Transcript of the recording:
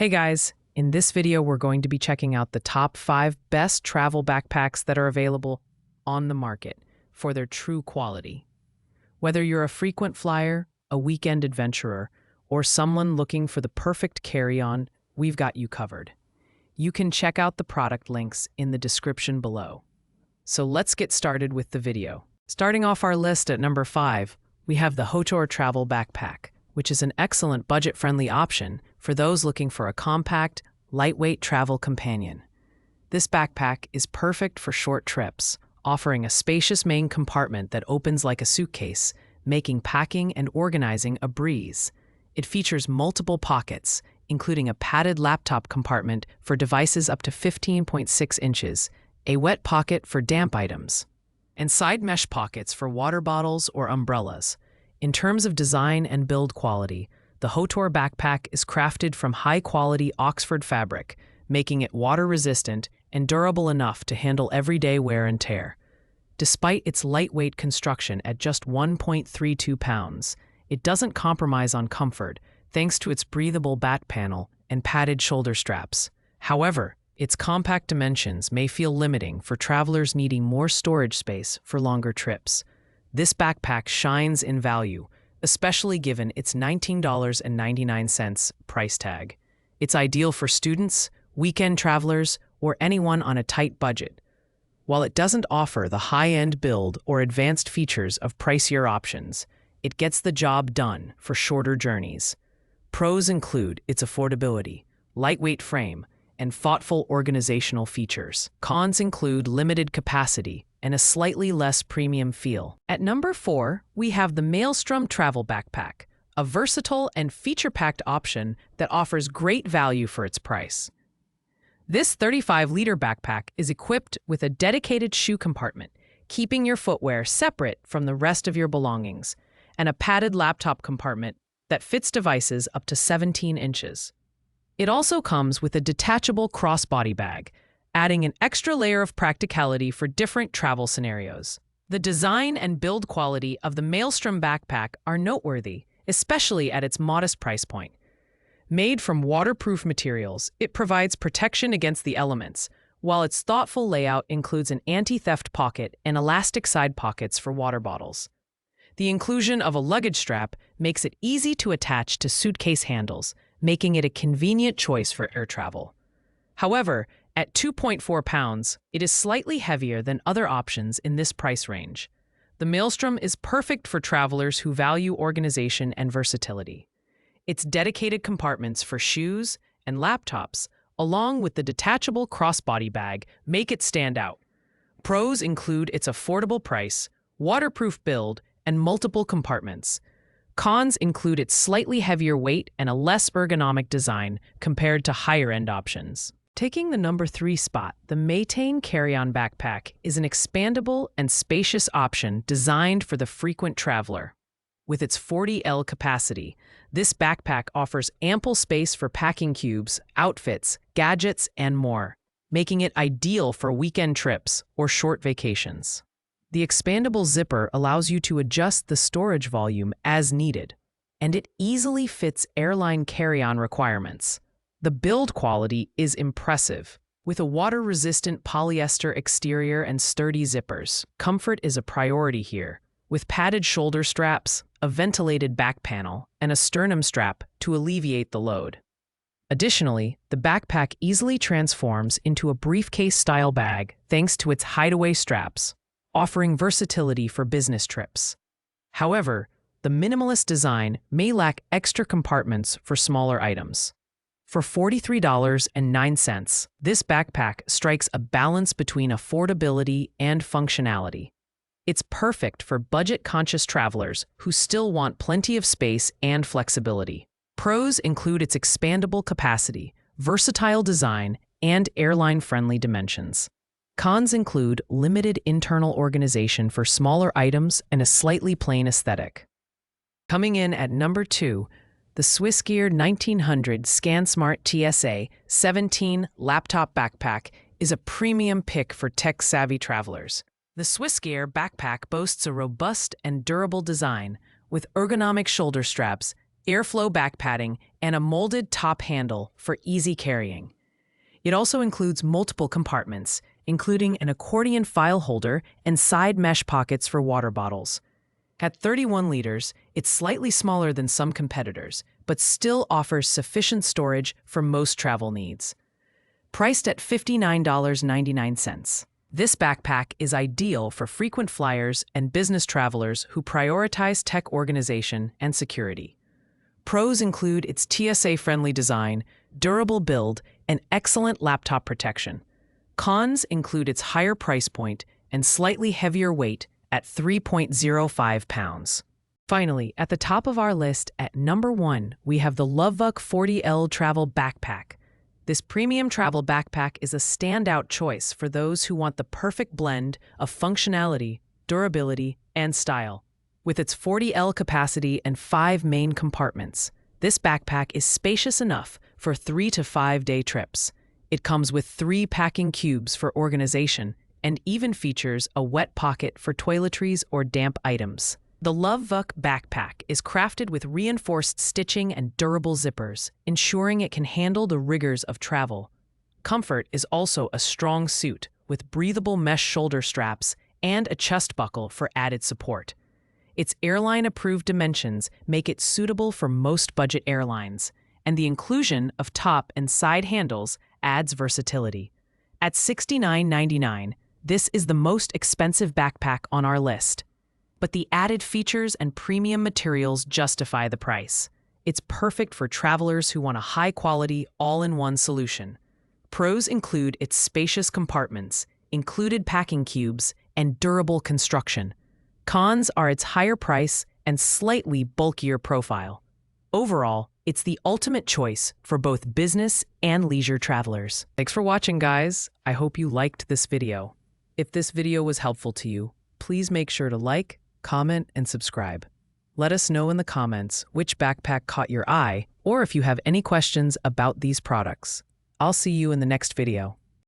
Hey guys, in this video we're going to be checking out the top 5 best travel backpacks that are available on the market for their true quality. Whether you're a frequent flyer, a weekend adventurer, or someone looking for the perfect carry-on, we've got you covered. You can check out the product links in the description below. So let's get started with the video. Starting off our list at number 5, we have the Hotor Travel Backpack, which is an excellent budget-friendly option for those looking for a compact, lightweight travel companion. This backpack is perfect for short trips, offering a spacious main compartment that opens like a suitcase, making packing and organizing a breeze. It features multiple pockets, including a padded laptop compartment for devices up to 15.6 inches, a wet pocket for damp items, and side mesh pockets for water bottles or umbrellas. In terms of design and build quality, the Hotor backpack is crafted from high-quality Oxford fabric, making it water-resistant and durable enough to handle everyday wear and tear. Despite its lightweight construction at just 1.32 pounds, it doesn't compromise on comfort thanks to its breathable back panel and padded shoulder straps. However, its compact dimensions may feel limiting for travelers needing more storage space for longer trips. This backpack shines in value, especially given its $19.99 price tag. It's ideal for students, weekend travelers, or anyone on a tight budget. While it doesn't offer the high-end build or advanced features of pricier options, it gets the job done for shorter journeys. Pros include its affordability, lightweight frame, and thoughtful organizational features. Cons include limited capacity and a slightly less premium feel. At number 4, we have the Maelstrom Travel Backpack, a versatile and feature-packed option that offers great value for its price. This 35-liter backpack is equipped with a dedicated shoe compartment, keeping your footwear separate from the rest of your belongings, and a padded laptop compartment that fits devices up to 17 inches. It also comes with a detachable crossbody bag, adding an extra layer of practicality for different travel scenarios. The design and build quality of the Maelstrom backpack are noteworthy, especially at its modest price point. Made from waterproof materials, it provides protection against the elements, while its thoughtful layout includes an anti-theft pocket and elastic side pockets for water bottles. The inclusion of a luggage strap makes it easy to attach to suitcase handles, making it a convenient choice for air travel. However, at 2.4 pounds, it is slightly heavier than other options in this price range. The Maelstrom is perfect for travelers who value organization and versatility. Its dedicated compartments for shoes and laptops, along with the detachable crossbody bag, make it stand out. Pros include its affordable price, waterproof build, and multiple compartments. Cons include its slightly heavier weight and a less ergonomic design compared to higher-end options. Taking the number 3 spot, the Maytane Carry-On Backpack is an expandable and spacious option designed for the frequent traveler. With its 40L capacity, this backpack offers ample space for packing cubes, outfits, gadgets, and more, making it ideal for weekend trips or short vacations. The expandable zipper allows you to adjust the storage volume as needed, and it easily fits airline carry-on requirements. The build quality is impressive. With a water-resistant polyester exterior and sturdy zippers, comfort is a priority here, with padded shoulder straps, a ventilated back panel, and a sternum strap to alleviate the load. Additionally, the backpack easily transforms into a briefcase-style bag thanks to its hideaway straps, offering versatility for business trips. However, the minimalist design may lack extra compartments for smaller items. For $43.09, this backpack strikes a balance between affordability and functionality. It's perfect for budget-conscious travelers who still want plenty of space and flexibility. Pros include its expandable capacity, versatile design, and airline-friendly dimensions. Cons include limited internal organization for smaller items and a slightly plain aesthetic. Coming in at number 2, the Swissgear 1900 ScanSmart TSA 17 laptop backpack is a premium pick for tech-savvy travelers. The Swissgear backpack boasts a robust and durable design with ergonomic shoulder straps airflow back padding, and a molded top handle for easy carrying. It also includes multiple compartments, including an accordion file holder and side mesh pockets for water bottles. At 31 liters, it's slightly smaller than some competitors, but still offers sufficient storage for most travel needs. Priced at $59.99. This backpack is ideal for frequent flyers and business travelers who prioritize tech organization and security. Pros include its TSA-friendly design, durable build, and excellent laptop protection. Cons include its higher price point and slightly heavier weight at 3.05 pounds. Finally, at the top of our list at number 1, we have the Lovebook 40L Travel Backpack. This premium travel backpack is a standout choice for those who want the perfect blend of functionality, durability, and style. With its 40L capacity and 5 main compartments, this backpack is spacious enough for 3 to 5 day trips. It comes with 3 packing cubes for organization and even features a wet pocket for toiletries or damp items. The Lovebook backpack is crafted with reinforced stitching and durable zippers, ensuring it can handle the rigors of travel. Comfort is also a strong suit with breathable mesh shoulder straps and a chest buckle for added support. Its airline-approved dimensions make it suitable for most budget airlines, and the inclusion of top and side handles adds versatility. At $69.99, this is the most expensive backpack on our list. But the added features and premium materials justify the price. It's perfect for travelers who want a high-quality, all-in-one solution. Pros include its spacious compartments, included packing cubes, and durable construction. Cons are its higher price and slightly bulkier profile. Overall, it's the ultimate choice for both business and leisure travelers. Thanks for watching, guys. I hope you liked this video. If this video was helpful to you, please make sure to like, comment, and subscribe. Let us know in the comments which backpack caught your eye or if you have any questions about these products. I'll see you in the next video.